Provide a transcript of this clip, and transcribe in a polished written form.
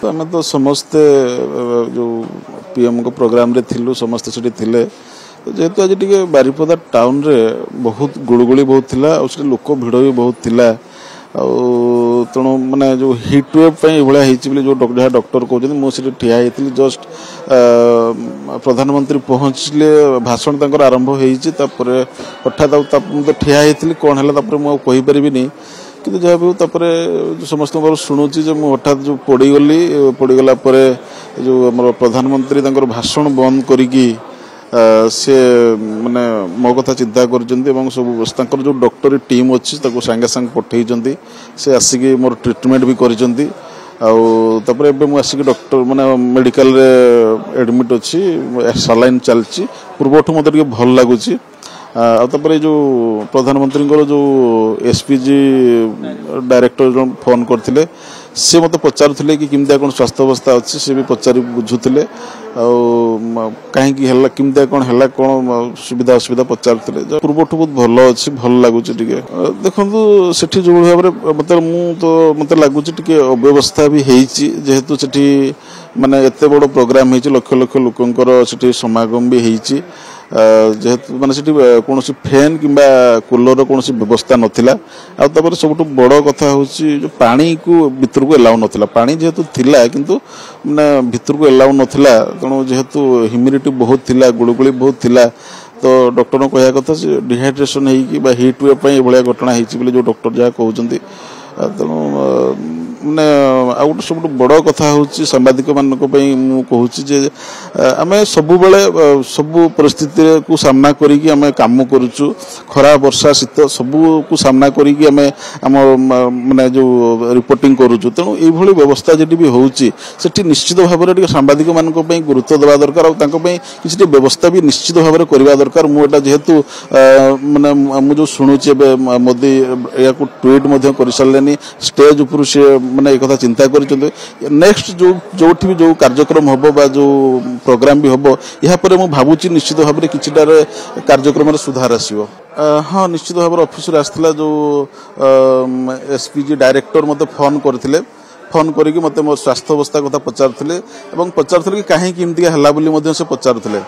तो आम तो समस्ते जो पीएम को प्रोग्राम रे थिलु समस्ते सेठी थिले जेहेतु आज टे बारिपदा टाउन रे बहुत गुड़गुड़ी बहुत थिला और लोक भिड़ भी बहुत थिला तेणु माने जो हिट वेव भाया जो डॉक्टर कहते मुझे ठिया होती जस्ट प्रधानमंत्री पहुँचले भाषण तक आरंभ होपर हठात तो ठिया होती कौन है मुझे कि जहाँ भी हो समस्त शुणुची हठात जो पड़गला जो आम प्रधानमंत्री भाषण बंद करी से माने मो कथा चिंता कर सब जो डॉक्टर टीम अच्छी सांगे सांगे पठे से आसिक मोर ट्रिटमेंट भी कर आसिक डॉक्टर माने मेडिकल रे एडमिट अच्छी सलाइन चलती पूर्वठू मत भल लगुच जो प्रधानमंत्री जो एसपीजी डायरेक्टर जो फोन करते सी मत पचारुले कि किमिया कौन स्वास्थ्य अवस्था अच्छी सी भी पचारि बुझुले कहीं किमिया कौन है कौन सुविधा असुविधा पचारुले पूर्वठू बहुत भल अच्छी भल लगुच देखो से जो भाव में मत लगुच अव्यवस्था भी जेहेतु से माने एते बड़ प्रोग्राम लक्ष लक्ष लोकंर से समागम भी होती जेहेतु माने कौन फैन कि कूलर कौन व्यवस्था नाला आपर सब बड़ कथा हूँ जो पानी को भितर को एलाउ नाला पानी जेहेतु थिला किंतु माने भितर को एलाउ नाला तेणु जेहेतु ह्यूमिडिटी बहुत थिला गुड़गुड़ी बहुत थिला तो डॉक्टर कह कथा डिहाइड्रेशन हो हिट वेव ये घटना होती जो डॉक्टर जहाँ कहते तेणु मैंने आउ गोटे सब बड़ कथा हूँ सांबादिक मानक कहूँ आम सब सब परिस्थिति को सामना करिकी आम काम करुचु खरा वर्षा शीत सबू को सामना करिकी आम माने जो रिपोर्टिंग करुचु तेणु ये व्यवस्था जी भी होची निश्चित भाव में सांबादिक मानक गुरुत्व देवा दरकार किसी व्यवस्था भी निश्चित भाव में करवा दरकार मुझे जेहेतु माने मुझे शुणुचे मोदी या ट्वीट कर सारे स्टेज उपर सी मैंने एक कथा चिंता कर नेक्स्ट जो भी जो कार्यक्रम हम जो प्रोग्राम भी हम यापर मुझे भावुची निश्चित भाव में किटार कार्यक्रम सुधार आसो हाँ निश्चित भाव ऑफिस आसला जो एसपीजी डायरेक्टर मत फोन करते फोन करके मत मो स्वास्थ्य अवस्था कथा पचारुले कि कहीं एमती है पचारुले।